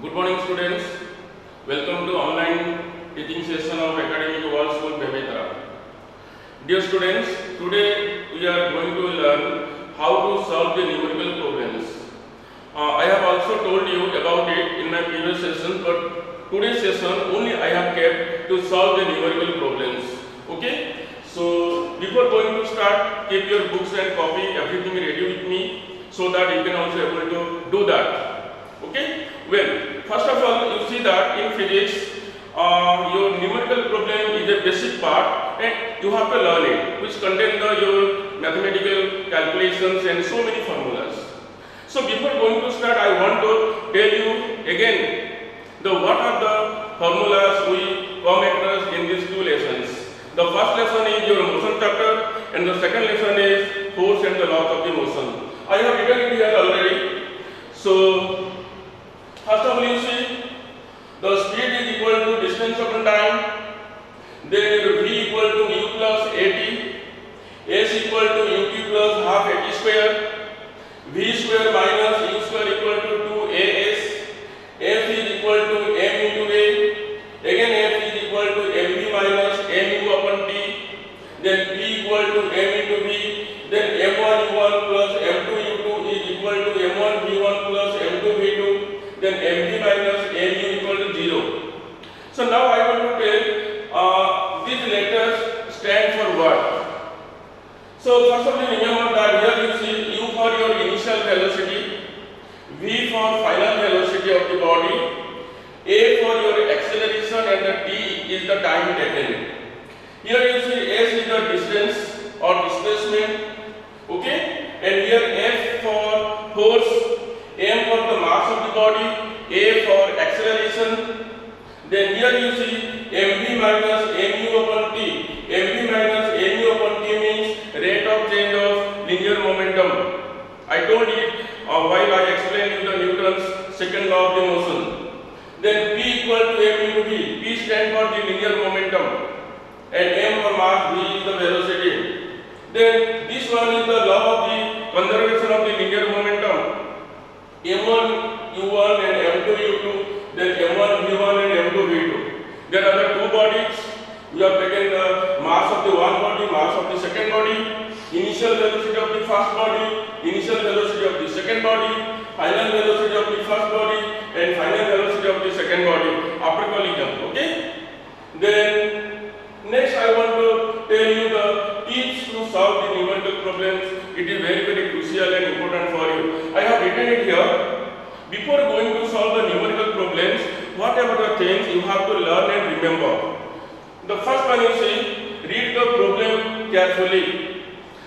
Good morning, students. Welcome to online teaching session of Academic World School, Bebetra. Dear students, today we are going to learn how to solve the numerical problems. I have also told you about it in my previous session, but today's session only I have kept to solve the numerical problems. Okay? So before going to start, keep your books and copy, everything ready with me so that you can also able to do that. Okay? Well, first of all, you see that in physics, your numerical problem is a basic part and you have to learn it, which contains your mathematical calculations and so many formulas. So before going to start, I want to tell you again what are the formulas we come across in these two lessons. The first lesson is your motion chapter and the second lesson is force and the laws of the motion. I have written it here already. So first of all, you see the speed is equal to distance upon time, then your v equal to u plus at, s equal to ut plus half at square, v square minus u square equal to 2as, f is equal to m into a, again f is equal to mv minus mu upon t, then p equal to m into v, then m1 u1 plus m2 u2 is equal to m1 v1 plus m2 v2, then mv minus mu equal to 0. So now I want to tell these letters stand for what. So first of all, remember that here you see u for your initial velocity, v for final velocity of the body, a for your acceleration, and the t is the time taken. Here you see s is the distance or displacement, okay, and here f for force, m for the mass of the body, a for acceleration. Then here you see mv minus mu upon t. mv minus mu upon t means rate of change of linear momentum. I told it while I explained you the Newton's second law of the motion. Then p equal to m into v. P stands for the linear momentum and m for mass, v is the velocity. Then this one is the law of the conservation of the linear momentum. m1 u1 and m2 u2, then m1 v1 and m2 v2. There are the two bodies. We have taken the mass of the one body, mass of the second body, initial velocity of the first body, initial velocity of the second body, final velocity of the first body, and final velocity of the second body after collision. Okay? Then next I want to tell you the tips to solve the numerical problems. It is very crucial and important for you. I have written it here. Before going to solve the numerical problems, what are the things you have to learn and remember? The first one you see, read the problem carefully.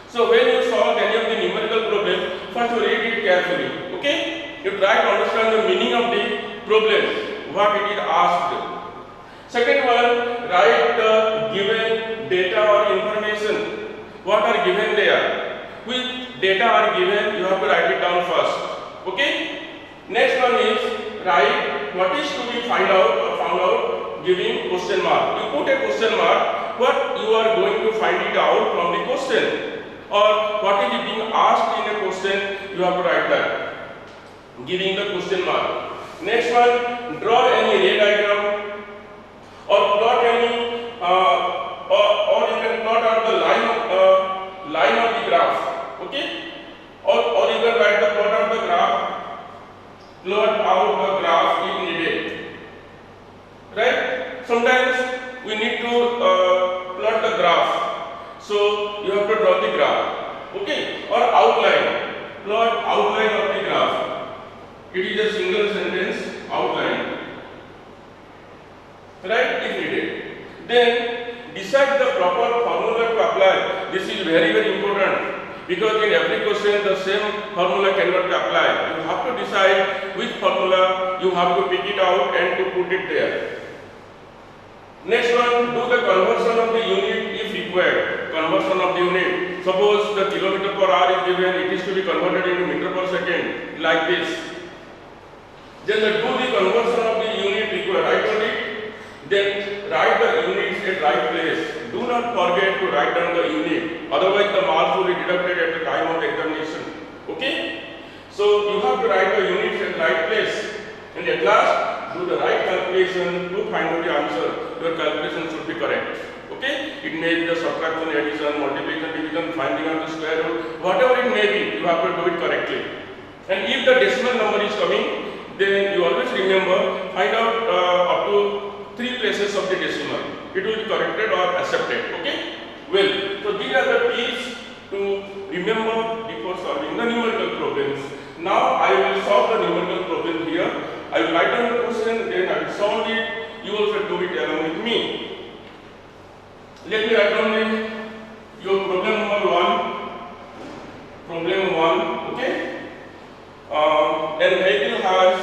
So when you solve any of the numerical problem, first you read it carefully. Okay? You try to understand the meaning of the problem, what it is asked. Second one, write the given data or information. What are given there? Which data are given, you have to write it down first. Okay? Next one is write what is to be found out giving question mark. You put a question mark, what you are going to find it out from the question, or what is being asked in a question, you have to write that, giving the question mark. Next one, draw any ray diagram or plot any or you can plot out the line of the graph. Okay? Or you can write the plot of the graph, plot out the graph if needed. Right? Sometimes we need to plot the graph. So you have to draw the graph. Okay? Or outline. Plot outline of the graph. It is a single sentence outline. Right? If needed. Then decide the proper formula to apply. This is very important. Because in every question the same formula cannot be applied. You have to decide which formula you have to pick it out and to put it there. Next one, do the conversion of the unit if required. Conversion of the unit. Suppose the kilometer per hour is given, it is to be converted into meter per second, like this. Then do the conversion of the unit required. I told it. Then write the units at right place. Do not forget to write down the unit. Otherwise the marks will be deducted at the time of the examination. Okay? So you have to write the units at right place. And at last do the right calculation to find out the answer. Your calculation should be correct. Okay? It may be the subtraction, addition, multiplication, division, finding out the square root, whatever it may be, you have to do it correctly. And if the decimal number is coming, then you always remember, find out up to 3 places of the decimal. It will be corrected or accepted. Okay? Well, so these are the tips to remember before solving the numerical problems. Now I will solve the numerical problem here. I will write down the question, then I will solve it. You also do it along with me. Let me write down your problem number 1. Problem 1. Okay? A vehicle has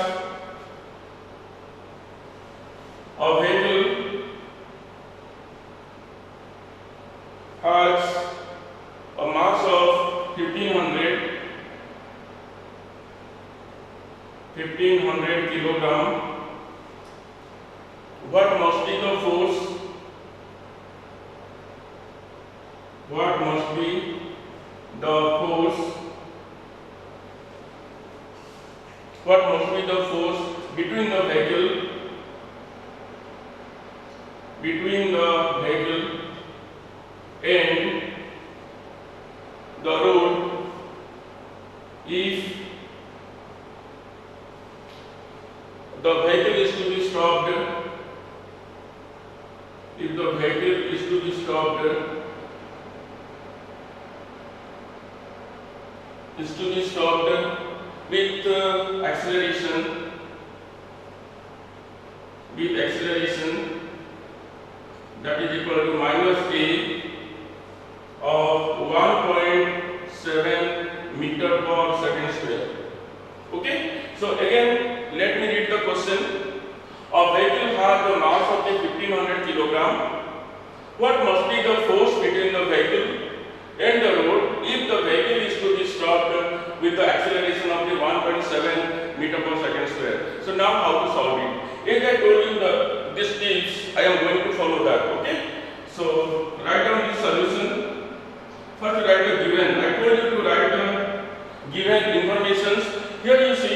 a mass of 1500 kilogram. What must be the force? What must be the force? What must be the force between the vehicle and the road if the vehicle is to be stopped, with acceleration that is equal to minus a of 1.7 meter per second square. Okay, so again let me read the question. A vehicle has the mass of the 1500 kilogram. What must be the force between the vehicle and the road if the vehicle is to be stopped with the acceleration of the 1.7 meter per second square? So now how to solve it? As I told you these tips, I am going to follow that. Okay? So write down the solution. First write the given. I told you to write the given informations. Here you see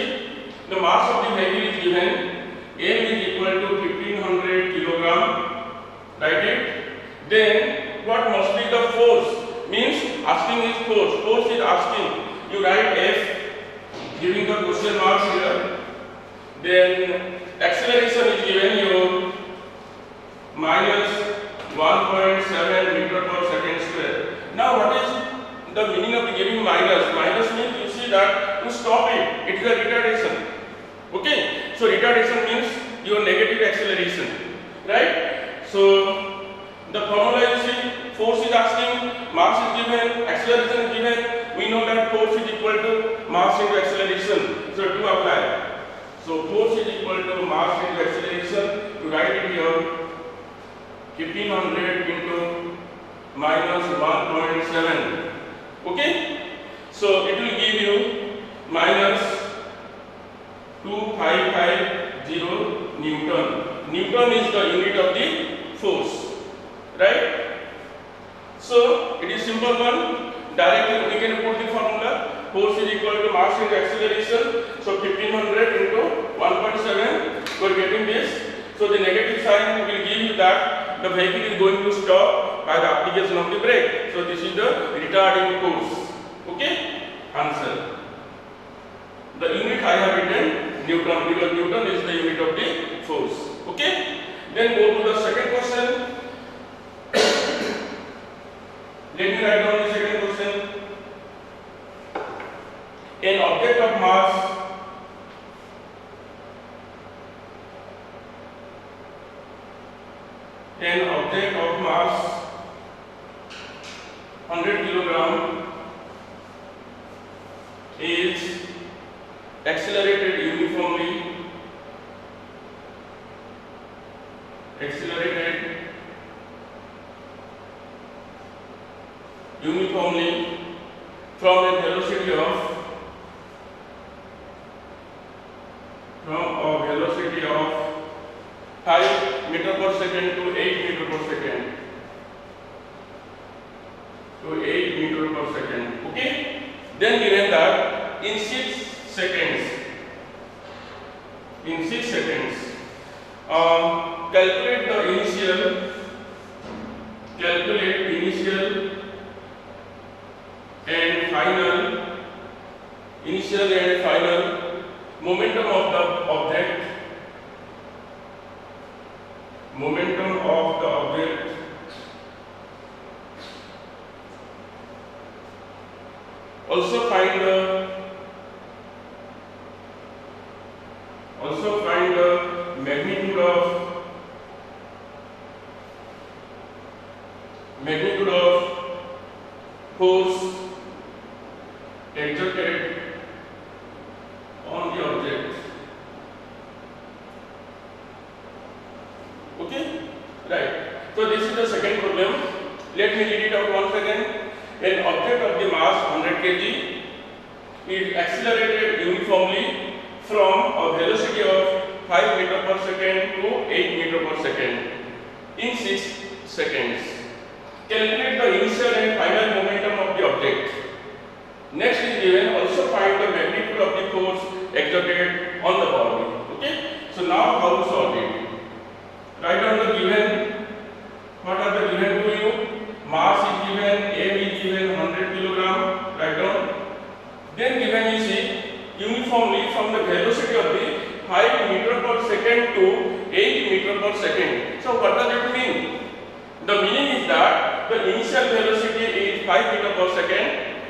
the mass of the vehicle is given. M is equal to 1500 kilogram. Write it. Then what must be the force? Means asking is force. Force is asking. You write F, giving the question marks here. Then acceleration is given you minus 1.7 meter per second square. Now what is the meaning of giving minus? Minus means you see that to stop it, it is a retardation. Okay, so retardation means your negative acceleration, right? So the formula you see, force is asking, mass is given, acceleration is given. We know that force is equal to mass into acceleration. So to apply, so force is equal to mass into acceleration. To write it here, 1500 into minus 1.7. Okay, so it will give you minus 2550 Newton. Newton is the unit of the force, right? So it is simple one. Directly we can put the formula. Force is equal to mass into acceleration. So 1500 into 1.7. We are getting this. So the negative sign will give you that the vehicle is going to stop by the application of the brake. So this is the retarding force. Okay? Answer. The unit I have written Newton, because Newton is the unit of the force. Okay? Then go to the second question. Let me write down the second question. An object of mass an object of mass 100 kilogram is accelerated uniformly from a velocity of 5 meter per second to 8 meter per second. Okay? Then given that in 6 seconds, calculate the initial and final momentum of the object. Also find the magnitude of force exerted on the object. Okay, right. So this is the second problem. Let me read it out once again. An object of the mass 100 kg is accelerated uniformly from a velocity of 5 meter per second to 8 meter per second in 6 seconds. Calculate the initial and final momentum of the object. Next is given, also find the magnitude of the force exerted on the body. Okay, so now how to solve it? Write down the given. What are the given to you? Mass is given, m is given 100 kilogram. Write down. Then given is uniformly from the velocity of the 5 meter per second to 8 meter per second. So what does it mean? The meaning is that the initial velocity is 5 meter per second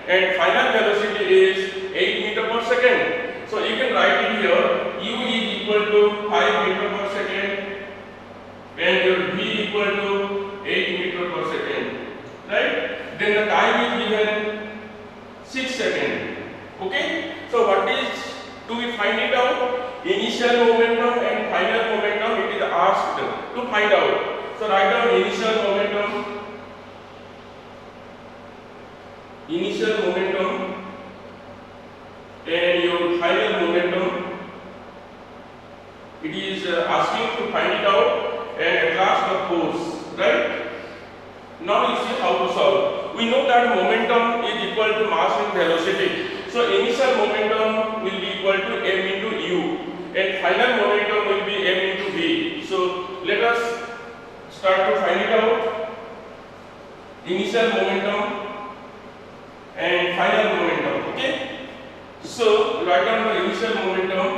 and final velocity is 8 meter per second. So you can write it here, u is equal to 5 meter per second and your v equal to 8 meter per second, right? Then the time is given 6 seconds. Okay, so what is, do we find it out? Initial momentum and final momentum, it is asked to find out. So write down initial momentum and your final momentum. It is asking to find it out and at last the force, right? Now you see how to solve. We know that momentum is equal to mass and velocity. So initial momentum will be equal to m into u and final momentum will be m into v. So let us start to find it out. Initial momentum and final momentum. Okay, so write down the initial momentum.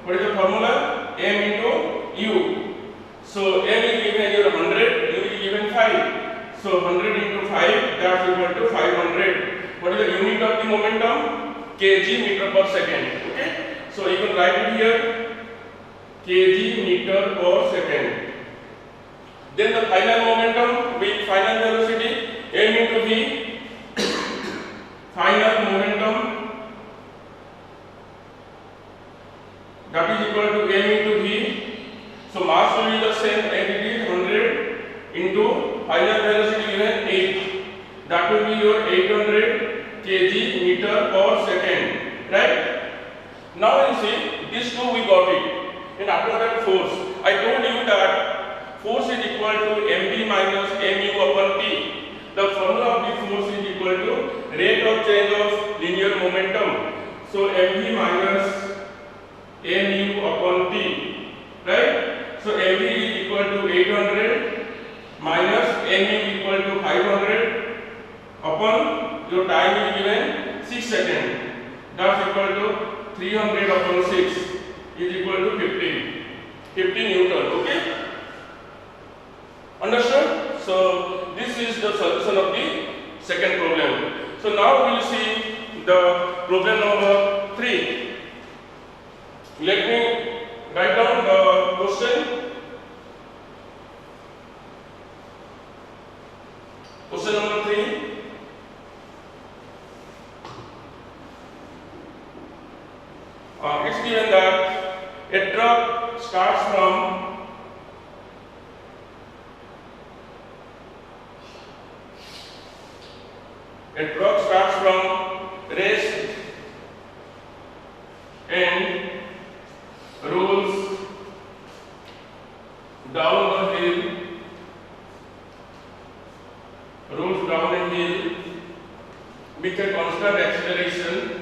What is the formula? M into u. So m is given as your 100, u is given 5. So 100 into 5, that's equal to 500. What is the unit of the momentum? Kg meter per second. Okay, so you can write it here, kg meter per second. Then the final momentum with final velocity, m into v. Final momentum, that is equal to m into v. So mass will be the same as it is 100 into final velocity given 8. That will be your 800 kg meter per second, right? Now you see, these two we got it. And after that force, I told you that force is equal to mv minus mu upon t. The formula of the force is equal to rate of change of linear momentum. So mv minus mu upon t, right? So mv is equal to 800 minus mu equal to 500 upon your time is given 6 seconds. That's equal to 300 upon 6 is equal to 50 Newton. Okay, understood? So this is the solution of the second problem. So now we will see the problem number 3. Let me write down the question. Question number 3. It's given that a truck starts from rest and rolls down a hill with a constant acceleration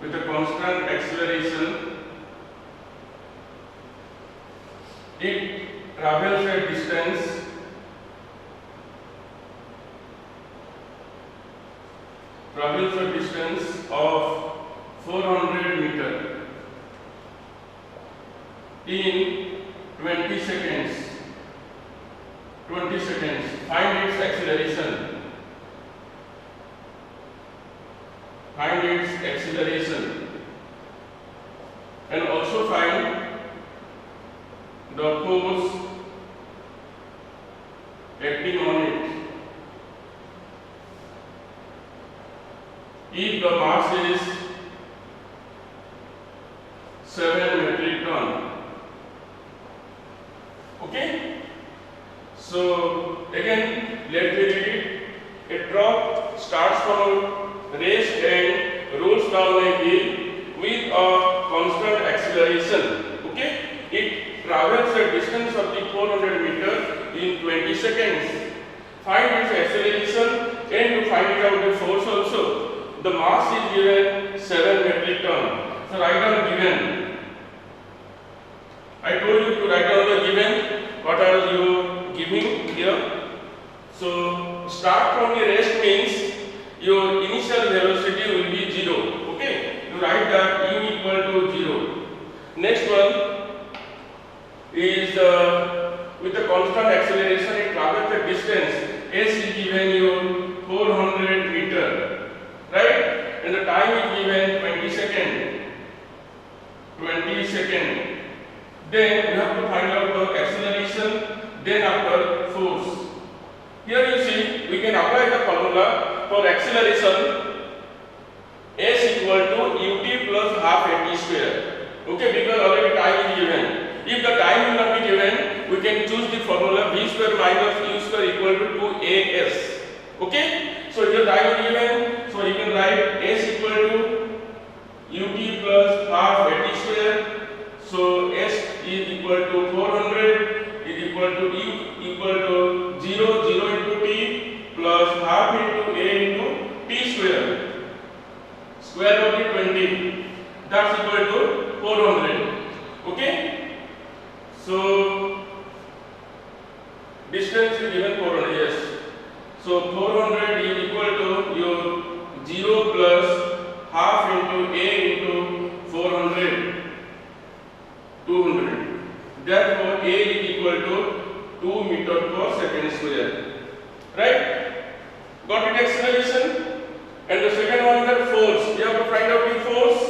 with a constant acceleration, it travels a distance of 400 meter in 20 seconds. 20 seconds. Find its acceleration. Find its acceleration. And also find the force acting on it. If the mass is 7 metric ton. Okay? So again, let me read it. A drop starts from rest and rolls down a hill with a constant acceleration. Okay? It travels a distance of the 400 meter in 20 seconds. Find its acceleration and to find out the force also. The mass is given 7 metric ton. So write down given. I told you to write down the given. What are you giving here? So start from the rest means your initial velocity will be 0. Okay? You write that u equal to 0. Next one is with the constant acceleration it travels the distance. S is given you 400 meter. Right? And the time is given 20 seconds. 20 seconds. Then you have to find out the acceleration, then after force. Here you see, we can apply the formula for acceleration. S equal to ut plus half at square. Okay, because already time is given. If the time will not be given, we can choose the formula v square minus u square equal to 2as. Okay, so here time is given, so you can write s equal to ut plus half at square. So s is equal to 400 is equal to u equal to 0 into t plus half into a into t square. Square of the 20. That's equal to 400. Okay. So distance is given 400. Yes. So 400 is equal to your 0 plus half into a into 400. 200. Therefore, A is equal to 2 meter per second square. Right? Got it acceleration? And the second one is the force. You have to find out the force.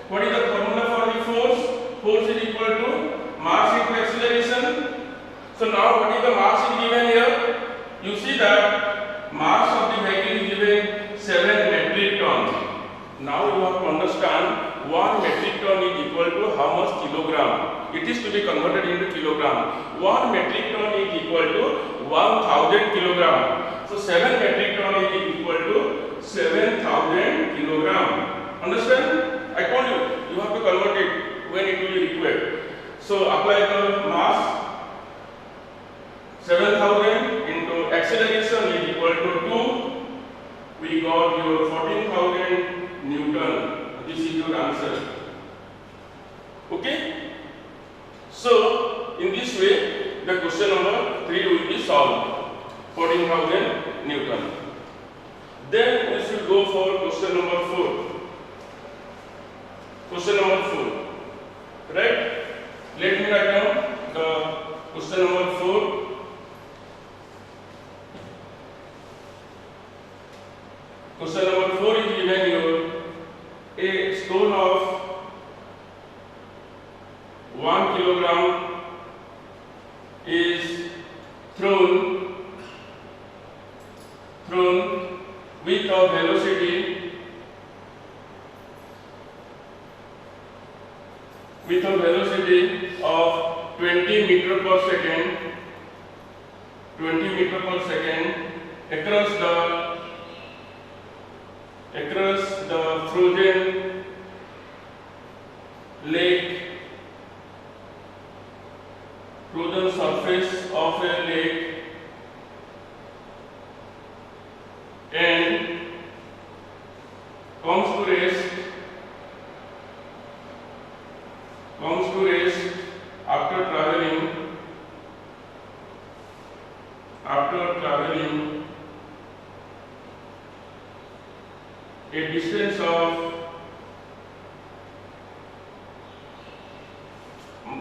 What is the formula for the force? Force is equal to mass into acceleration. So now what is the mass is given here? You see that mass of the vehicle is given 7 metric ton. Now you have to understand 1 metric ton is equal to how much kilogram. It is to be converted into kilogram. 1 metric ton is equal to 1000 kilogram. So 7 metric ton is equal to 7000 kilogram. Understand? I told you, you have to convert it when it will be required. So apply the mass 7000 into acceleration is equal to 2. We got your 14,000 Newton. This is your answer. Okay? So, in this way, the question number 3 will be solved. 14,000 Newton. Then we should go for question number 4. Question number 4. Right? Let me write down the question number 4. Question number 4 is given you a stone of 1 kilogram is thrown with a velocity of 20 meter per second, across the frozen lake, frozen surface of a lake, and comes to rest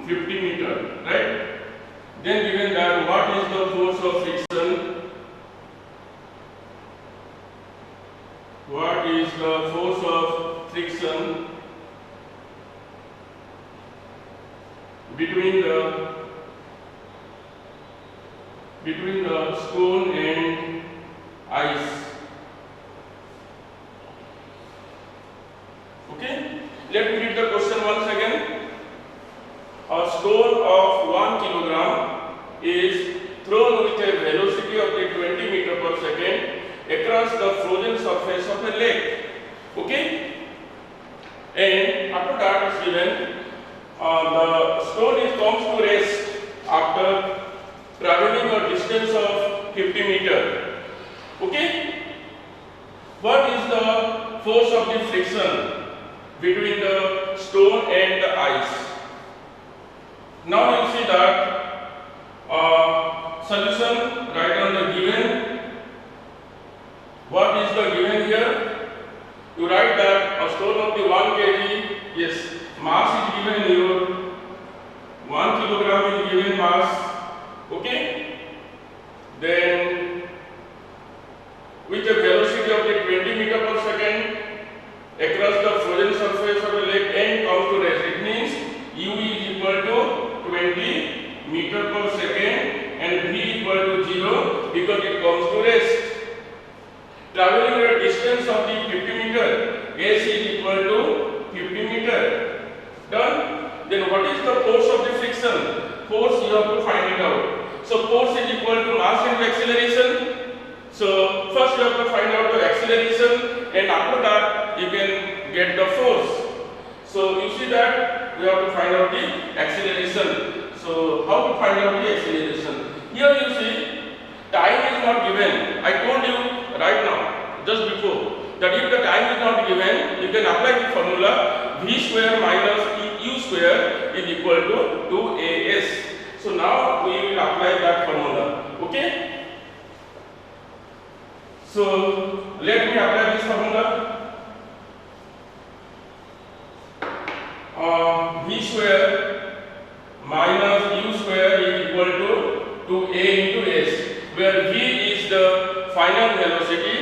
50 meter, right? Then given that what is the force of friction? What is the force of friction between the stone and ice? Okay, let me read the question once again. A stone of 1 kilogram is thrown with a velocity of 20 meter per second across the frozen surface of a lake. Okay, and after that is given the stone comes to rest after traveling a distance of 50 meter. Okay, what is the force of the friction between the stone and the ice? Now you see that solution, write on the given. What is the given here? You write that a stone of the 1 kg, yes, mass is given here. 1 kilogram is given mass. Okay, then with a velocity of the 20 meter per second across the frozen surface of a lake and comes to rest. It means u is equal to 20 meter per second and v equal to 0 because it comes to rest. Traveling a distance of the 50 meter, s is equal to 50 meter. Done. Then what is the force of the friction? Force you have to find it out. So force is equal to mass into acceleration. So first you have to find out the acceleration and after that you can get the force. So you see that we have to find out the acceleration. So how to find out the acceleration? Here you see time is not given. I told you right now, just before, that if the time is not given, you can apply the formula v square minus u square is equal to 2as. So now we will apply that formula. Okay? So let me apply this formula. V square minus u square is equal to 2a into s, where v is the final velocity,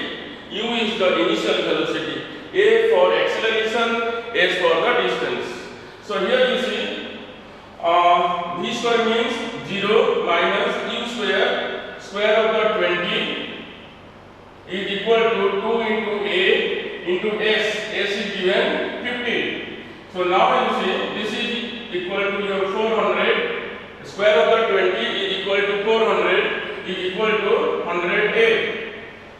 u is the initial velocity, a for acceleration, s for the distance. So here you see v square means 0 minus u square, square of the 20 is equal to 2 into a into s, s is given 15. So now you see this is equal to your 400, square of the 20 is equal to 400 is equal to 100a.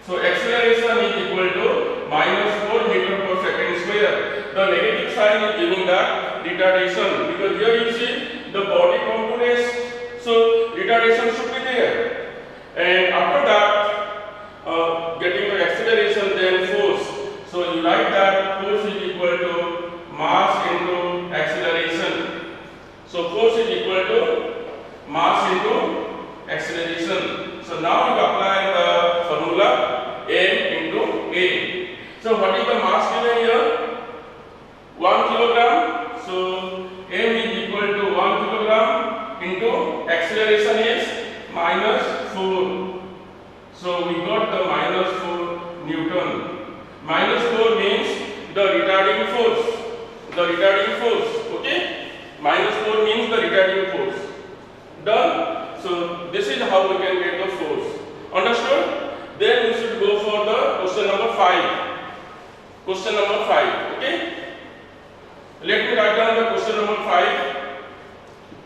So acceleration is equal to minus 4 meter per second square. The negative sign is giving that retardation because here you see the body come to rest. So retardation should be there. And after that, getting the acceleration then force. So you write that force is equal to mass into acceleration. So force is equal to mass into acceleration. So now you apply the formula m into a. So what is the mass given here? 1 kilogram. So m is equal to 1 kilogram into acceleration is minus 4. So we got the minus 4 Newton. Minus 4 means the retarding force. The retarding force. Okay? Minus 4 means the retarding force. Done? So this is how we can get the force. Understood? Then we should go for the question number 5. Question number 5. Okay? Let me write down the question number 5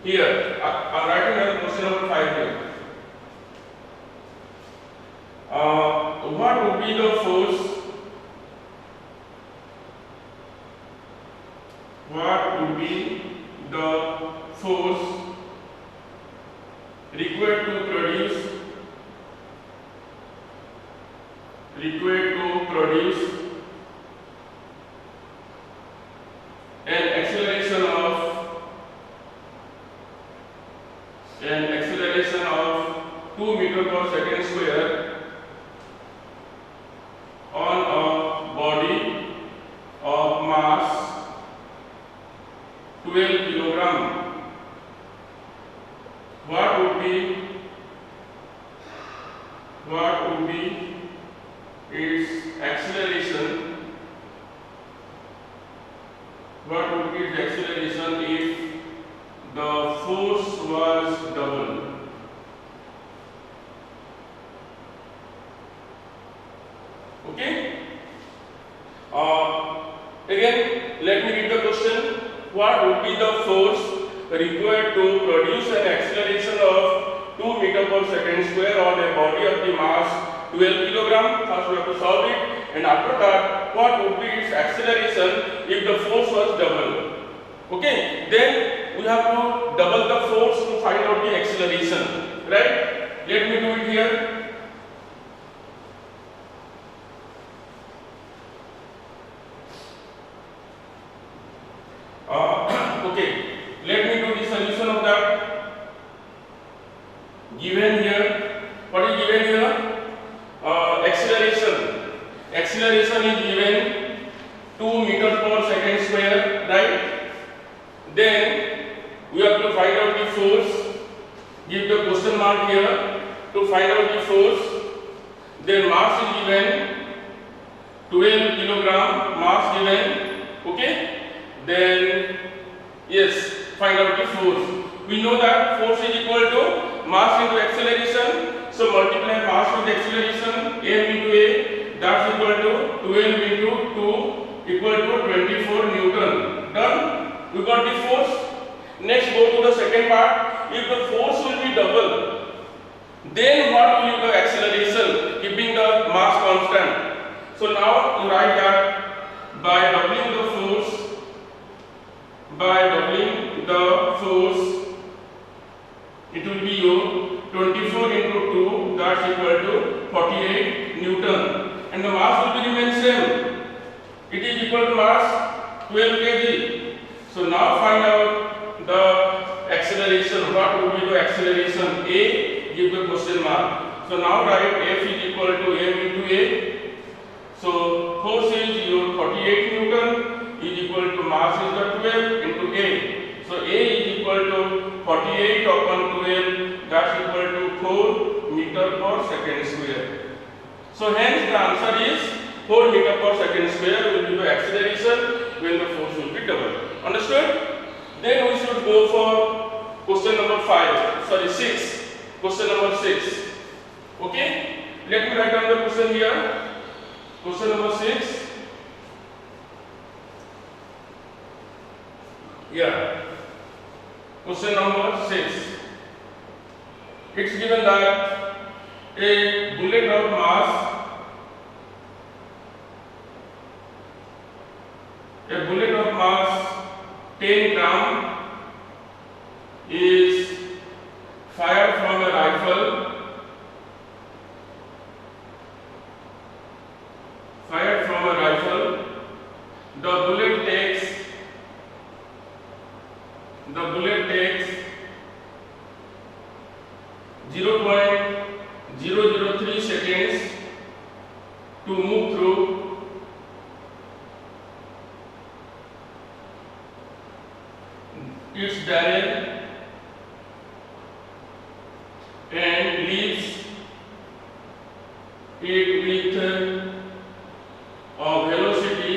here. I am writing down question number 5 here. What would be the force? What would be the force required to produce an acceleration of 2 meter per second square on a body of mass 12 kilogram. what would be its acceleration? What would be its acceleration if the force was double? Okay. Again, let me read the question. What would be the force required to produce an acceleration of 2 meter per second square on a body of the mass 12 kilogram? First we have to solve it, and after that, what would be its acceleration if the force was double? Okay, then we have to double the force to find out the acceleration, right? Let me do it here. Okay, let me do the solution of that. Given here, what is given here? Acceleration. Acceleration is given 2 meters per second square, right? Then we have to find out the force. Give the question mark here to find out the force. Then mass is given 12 kilogram. Mass given. Okay. Then yes, find out the force. We know that force is equal to mass into acceleration. So multiply mass with acceleration, m into a, that's equal to 12 into 2 equal to 24 Newton. Done? We got the force. Next go to the second part. If the force will be double, then what will be the acceleration keeping the mass constant? So now you write that by doubling the force, it will be your 24 into 2, that's equal to 48 Newton, and the mass will be remain same. It is equal to mass 12 kg. So now find out the acceleration. What would be the acceleration? A, give the question mark. So now write F is equal to m into a. So force is your 48 Newton is equal to mass is the 12 into a. So a is equal to 48 upon 12, that's equal to 4 meter per second square. So hence the answer is 4 meter per second square will be the acceleration when the force will be double. Understood? Then we should go for question number 6. Question number 6. Okay? Let me write down the question here. Question number 6. Yeah. Question number 6. It's given that a bullet of mass 10 gram is fired from a rifle. The bullet takes 0.003 seconds to move through its barrel and leaves it with a velocity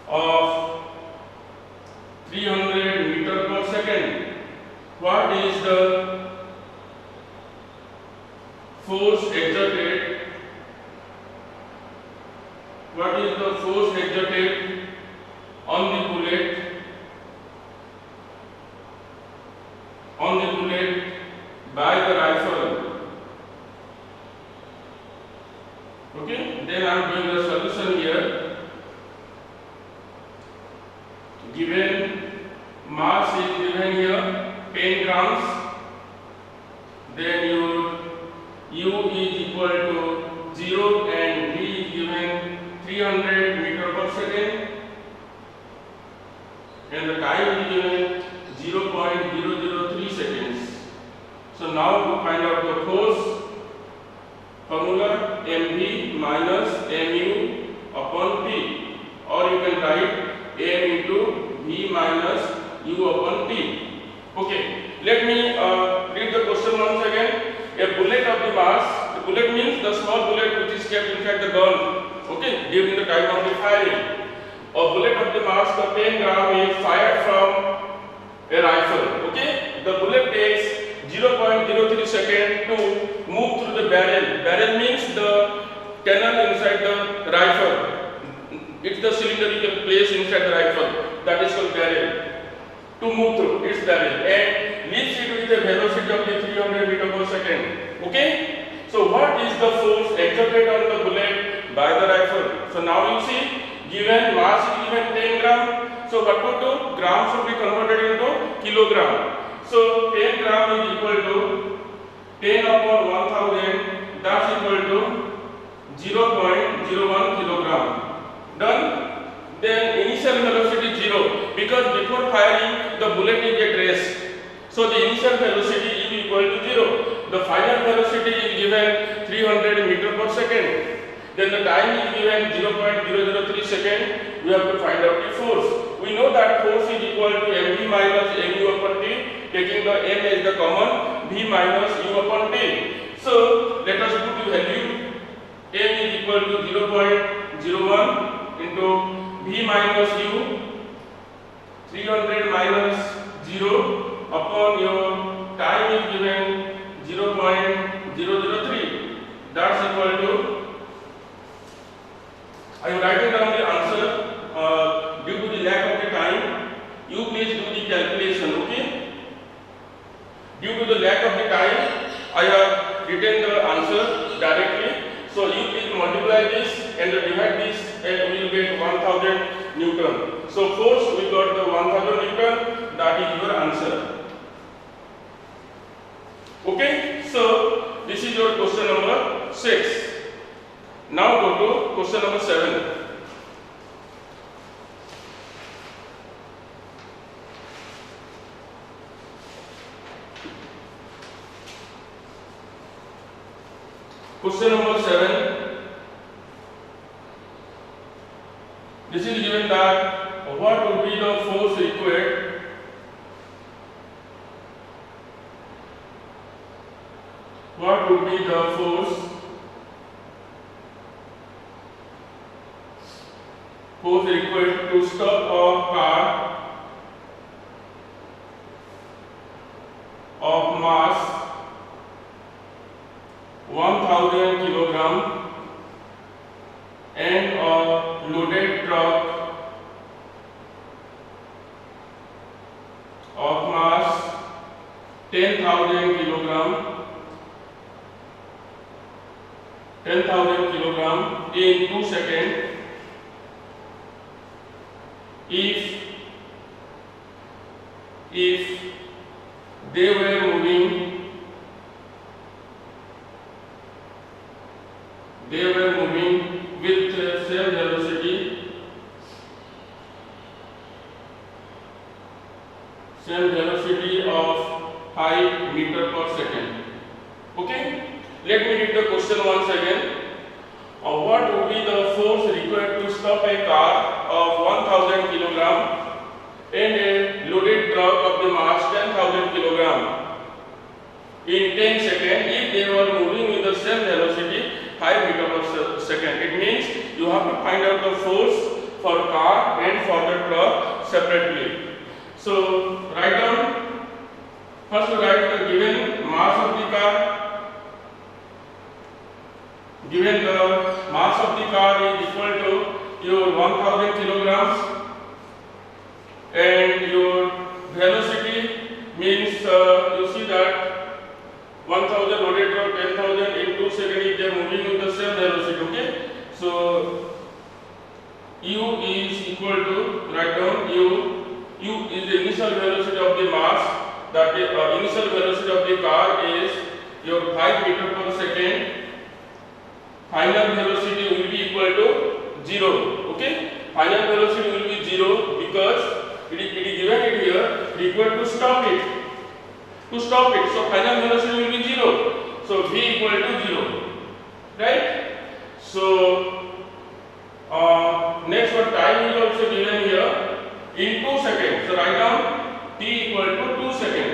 of 300 meter per second. What is the force exerted? What is the force exerted on the bullet by the rifle? Okay, then I am doing the solution here. Given mass is given here 10 grams, then your U is equal to 0 and V is given 300 meter per second, and the time is given 0.003 seconds. So now to find out the force, formula mv minus mu upon p, or you can write m into v minus u upon p. Okay, let me read the question once again. A bullet of the mass, the bullet means the small bullet which is kept inside the gun, okay, during the time of the firing. A bullet of the mass of 10 gram is fired from a rifle, okay. The bullet takes 0.03 second to move through the barrel. Barrel means the tunnel inside the rifle. It's the cylindrical place inside the rifle, that is called barrel. To move through its barrel and leaves it with a velocity of 300 meter per second. Okay? So what is the force exerted on the bullet by the rifle? So now you see, given mass is given 10 gram. So what to do? Gram should be converted into kilogram. So 10 gram is equal to 10 upon 1000. That's equal to 0.01 kilogram. Done? Then initial velocity 0, because before firing the bullet is at rest. So the initial velocity is equal to 0. The final velocity is given 300 meter per second. Then the time is given 0.003 second. We have to find out the force. We know that force is equal to mv minus mu upon t, taking the m as the common, v minus u upon t. So let us put the value. M is equal to 0.01 into v minus u, 300 minus 0 upon your time is given 0.003. That's equal to, I am writing down the answer. Due to the lack of the time, you please do the calculation, okay? Due to the lack of the time, I have written the answer directly. So you please multiply this and divide this and we will get 1000 Newton. So force we got the 1000 Newton, that is your answer. Okay, so this is your question number 6. Now go to question number 7. Question number 7. This is given that what would be the force required to stop a car of mass 1000 kilogram and a loaded truck of mass 10,000 kilogram in 2 seconds. If they were moving with same velocity of 5 meter per second. Okay, let me read the question once again. What would be the force required to stop a car of 1000 kilogram and a loaded truck of the mass 10,000 kilogram in 10 seconds if they were moving with the same velocity 5 meter per second? It means you have to find out the force for car and for the truck separately. So write down, first write the given mass of the car. Given the mass of the car is equal to your 1000 kilograms and your velocity means you see that 1000 loaded truck 10,000 in 2 seconds if they are moving with the same velocity. Okay, so u is equal to, write down u is the initial velocity of the mass, that the initial velocity of the car is your 5 meter per second. Final velocity will be equal to 0. Okay, final velocity will be 0 because it is given it here required to stop it. So final velocity will be 0. So v equal to 0, right? So next one, time is also given here in 2 seconds. So write down t equal to 2 seconds.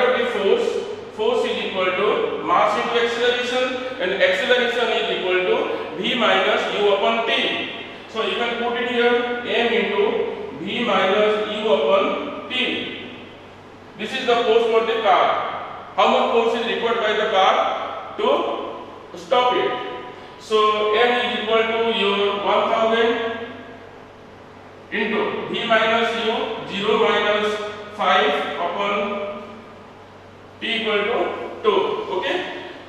out the force. Force is equal to mass into acceleration, and acceleration is equal to v minus u upon t. So you can put it here, m into v minus u upon t. This is the force for the car. How much force is required by the car to stop it? So m is equal to your 1000 into v minus u, 0 minus 5 upon t equal to 2. Okay,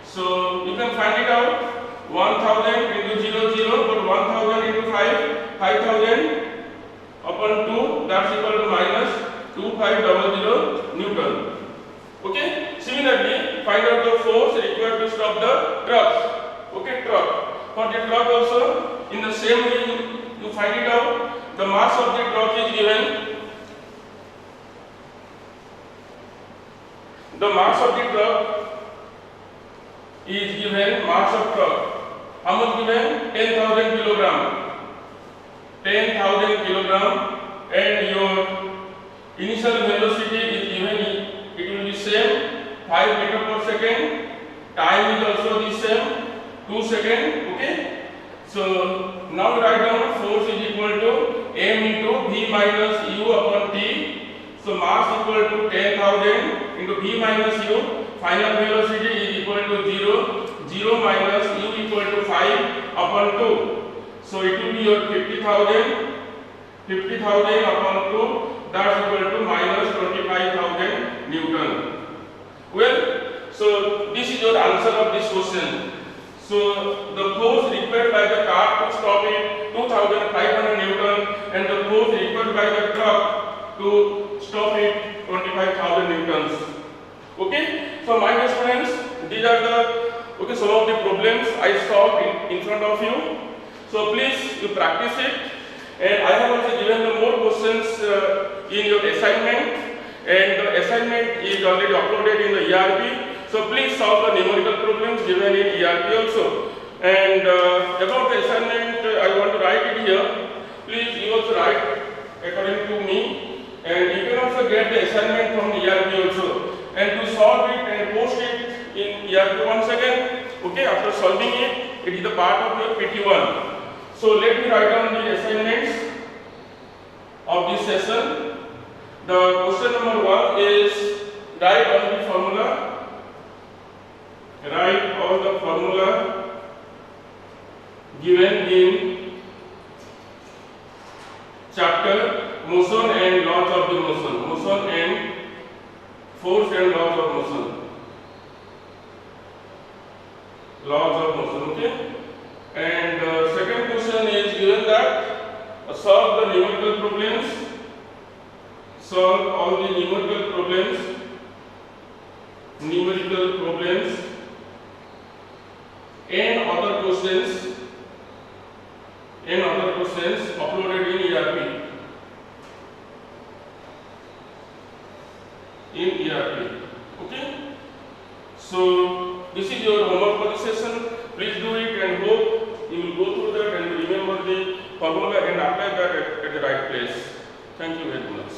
so you can find it out. 1000 into 0 0, but 1000 into 5, 5000 upon 2, that's equal to minus 2500 Newton. Okay, similarly find out the force required to stop the truck. Okay, truck. For the truck also in the same way you find it out. The mass of the truck is given. The mass of the truck is given. Mass of truck. How much given? 10,000 kilogram. 10,000 kilogram, and your initial velocity is given. It will be same, 5 meter per second. Time is also the same, 2 seconds. Okay. So now write down force is equal to m into v minus u upon t. So mass equal to 10,000 into v minus u. Final velocity is equal to 0. 0 minus u equal to 5 upon 2. So it will be your 50,000. 50,000 upon 2. That's equal to minus 25,000 Newton. Well, so this is your answer of this question. So the force required by the car to stop it 2,500 Newton, and the force required by the truck to stop it 25,000 Newtons. Okay, so my dear students, these are the some of the problems I solved in front of you. So please you practice it, and I have also given the more questions in your assignment, and the assignment is already uploaded in the ERP. So please solve the numerical problems given in ERP also. And about the assignment, I want to write it here. Please you also write according to me, and you can also get the assignment from ERP also. And to solve it and post it in ERP once again. Okay, after solving it, it is the part of your PT1. So let me write down the assignments of this session. The question number 1 is write on the formula. Write on the formula given in chapter motion and laws of the motion. Motion and force and laws of motion. Laws of motion. Okay. And second question is given that solve the numerical problems. Solve all the numerical problems. Numerical problems and other questions. And other questions uploaded in ERP. In ERP. Okay. So this is your homework for the session. Please do it, and hope you will go through that and remember the formula and apply that at the right place. Thank you very much.